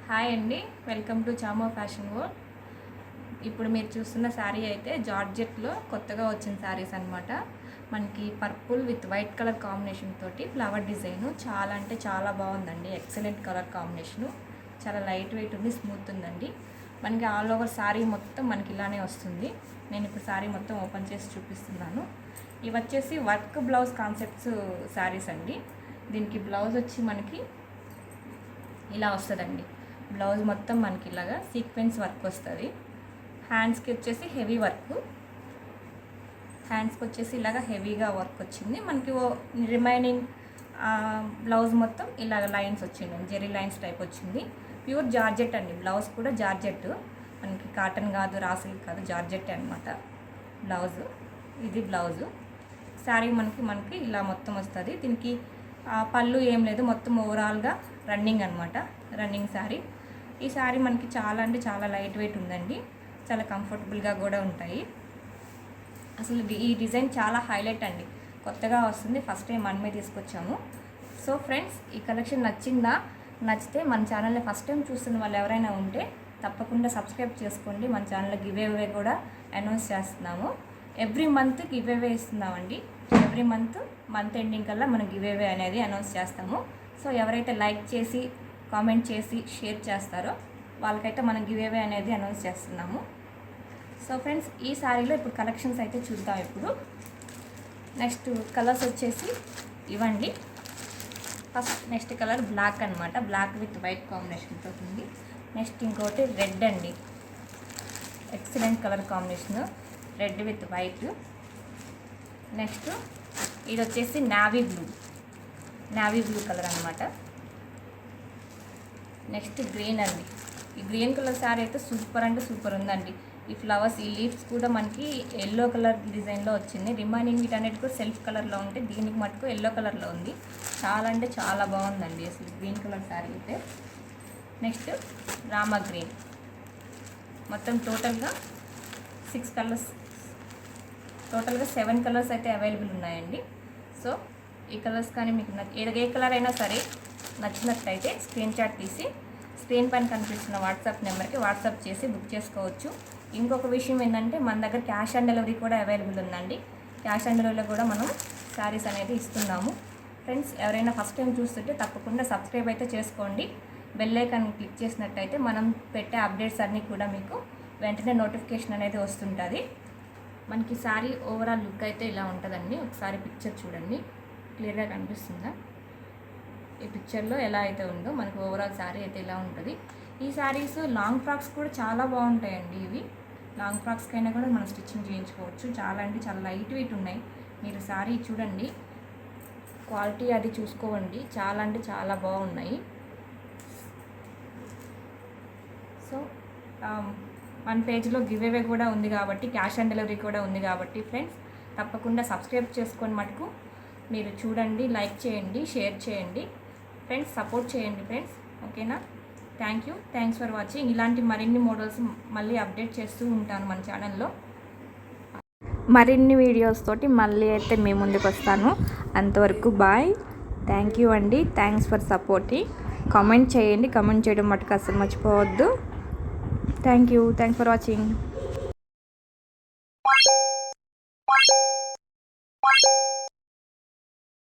Hi అండి, welcome to చామో fashion world. ఇప్పుడు మీరు చూస్తున్న శారీ అయితే జార్జెట్లో కొత్తగా వచ్చిన శారీస్ అనమాట. మనకి purple with white colour combination తోటి ఫ్లవర్ డిజైన్ చాలా అంటే చాలా బాగుందండి. ఎక్సలెంట్ కలర్ కాంబినేషను, చాలా లైట్ వెయిట్ ఉంది, స్మూత్ ఉందండి. మనకి ఆల్ ఓవర్ శారీ మొత్తం మనకి ఇలానే వస్తుంది. నేను ఇప్పుడు శారీ మొత్తం ఓపెన్ చేసి చూపిస్తున్నాను. ఇవి వచ్చేసి వర్క్ బ్లౌజ్ కాన్సెప్ట్స్ శారీస్ అండి. దీనికి బ్లౌజ్ వచ్చి మనకి ఇలా వస్తుందండి. బ్లౌజ్ మొత్తం మనకి ఇలాగా సీక్వెన్స్ వర్క్ వస్తుంది. హ్యాండ్స్కి వచ్చేసి హెవీ వర్క్, హ్యాండ్స్కి వచ్చేసి ఇలాగ హెవీగా వర్క్ వచ్చింది. మనకి రిమైనింగ్ బ్లౌజ్ మొత్తం ఇలాగ లైన్స్ వచ్చింది, జెరీ లైన్స్ టైప్ వచ్చింది. ప్యూర్ జార్జెట్ అండి. బ్లౌజ్ కూడా జార్జెట్, మనకి కాటన్ కాదు, రా సిల్క్ కాదు, జార్జెట్ అనమాట బ్లౌజ్. ఇది బ్లౌజు. శారీ మనకి ఇలా మొత్తం వస్తుంది. దీనికి పళ్ళు ఏం లేదు, మొత్తం ఓవరాల్గా రన్నింగ్ అనమాట, రన్నింగ్ శారీ. ఈ శారీ మనకి చాలా అంటే చాలా లైట్ వెయిట్ ఉందండి, చాలా కంఫర్టబుల్గా కూడా ఉంటాయి. అసలు ఈ డిజైన్ చాలా హైలైట్ అండి, కొత్తగా వస్తుంది, ఫస్ట్ టైం మనమే తీసుకొచ్చాము. సో ఫ్రెండ్స్, ఈ కలెక్షన్ నచ్చితే మన ఛానల్ని ఫస్ట్ టైం చూస్తున్న వాళ్ళు ఎవరైనా ఉంటే తప్పకుండా సబ్స్క్రైబ్ చేసుకోండి. మన ఛానల్లో గివ్ అవే కూడా అనౌన్స్ చేస్తున్నాము. ఎవ్రీ మంత్ గివ్ అవే ఇస్తున్నామండి. ఎవ్రీ మంత్ ఎండింగ్ కల్లా మనం గివ్ అవే అనేది అనౌన్స్ చేస్తాము. సో ఎవరైతే లైక్ చేసి, కామెంట్ చేసి, షేర్ చేస్తారో వాళ్ళకైతే మనం గివ్ అవే అనేది అనౌన్స్ చేస్తున్నాము. సో ఫ్రెండ్స్, ఈ శారీలో ఇప్పుడు కలెక్షన్స్ అయితే చూద్దాం. ఇప్పుడు నెక్స్ట్ కలర్స్ వచ్చేసి ఇవ్వండి. నెక్స్ట్ కలర్ బ్లాక్ అనమాట, బ్లాక్ విత్ వైట్ కాంబినేషన్తో ఉంది. నెక్స్ట్ ఇంకోటి రెడ్ అండి, excellent colour combination, red with white. Next ఇది వచ్చేసి నావీ బ్లూ కలర్ అనమాట. నెక్స్ట్ గ్రీన్ అండి. ఈ గ్రీన్ కలర్ శారీ అయితే సూపర్ అంటే సూపర్ ఉందండి. ఈ ఫ్లవర్స్, ఈ లీవ్స్ కూడా మనకి ఎల్లో కలర్ డిజైన్లో వచ్చింది. రిమైనింగ్ వీటన్నిటి కూడా సెల్ఫ్ కలర్లో ఉంటే, దీనికి మటుకు ఎల్లో కలర్లో ఉంది. చాలా అంటే చాలా బాగుందండి అసలు గ్రీన్ కలర్ శారీ అయితే. Next Rama green. మొత్తం టోటల్గా 6 కలర్స్, టోటల్గా 7 కలర్స్ అయితే అవైలబుల్ ఉన్నాయండి. సో ఈ కలర్స్ కానీ మీకు ఏ కలర్ అయినా సరే నచ్చినట్టయితే స్క్రీన్ షాట్ తీసి స్క్రీన్ పైన కనిపిస్తున్న వాట్సాప్ నెంబర్కి వాట్సాప్ చేసి బుక్ చేసుకోవచ్చు. ఇంకొక విషయం ఏంటంటే, మన దగ్గర క్యాష్ ఆన్ డెలివరీ కూడా అవైలబుల్ ఉందండి. క్యాష్ ఆన్ డెలివరీలో కూడా మనం శారీస్ అనేది ఇస్తున్నాము. ఫ్రెండ్స్, ఎవరైనా ఫస్ట్ టైం చూస్తుంటే తప్పకుండా సబ్స్క్రైబ్ అయితే చేసుకోండి. బెల్ ఐకాన్ క్లిక్ చేసినట్టయితే మనం పెట్టే అప్డేట్స్ అన్నీ కూడా మీకు వెంటనే నోటిఫికేషన్ అనేది వస్తుంటుంది. మనకి శారీ ఓవరాల్ లుక్ అయితే ఇలా ఉంటుందండి. ఒకసారి పిక్చర్ చూడండి, క్లియర్గా కనిపిస్తుందా? ఈ పిక్చర్లో ఎలా అయితే ఉందో మనకు ఓవరాల్ శారీ అయితే ఇలా ఉంటుంది. ఈ శారీస్ లాంగ్ ఫ్రాక్స్ కూడా చాలా బాగుంటాయండి. ఇవి లాంగ్ ఫ్రాక్స్కైనా కూడా మనం స్టిచ్చింగ్ చేయించుకోవచ్చు. చాలా అంటే చాలా లైట్ వెయిట్ ఉన్నాయి. మీరు శారీ చూడండి, క్వాలిటీ అది చూసుకోండి, చాలా అంటే చాలా బాగున్నాయి. సో మన పేజ్లో గివ్ అవే కూడా ఉంది కాబట్టి, క్యాష్ ఆన్ డెలివరీ కూడా ఉంది కాబట్టి ఫ్రెండ్స్ తప్పకుండా సబ్స్క్రైబ్ చేసుకొని మటుకు మీరు చూడండి, లైక్ చేయండి, షేర్ చేయండి ఫ్రెండ్స్, సపోర్ట్ చేయండి ఫ్రెండ్స్. ఓకేనా? Thanks for watching. ఇలాంటి మరిన్ని మోడల్స్ మళ్ళీ అప్డేట్ చేస్తూ ఉంటాను మన ఛానల్లో. మరిన్ని వీడియోస్ తోటి మళ్ళీ అయితే మీ ముందుకు వస్తాను. అంతవరకు బాయ్. థ్యాంక్ యూ అండి. Thanks for supporting. కామెంట్ చేయండి, కామెంట్ చేయడం మటుకు అసలు మర్చిపోవద్దు. Thanks for watching.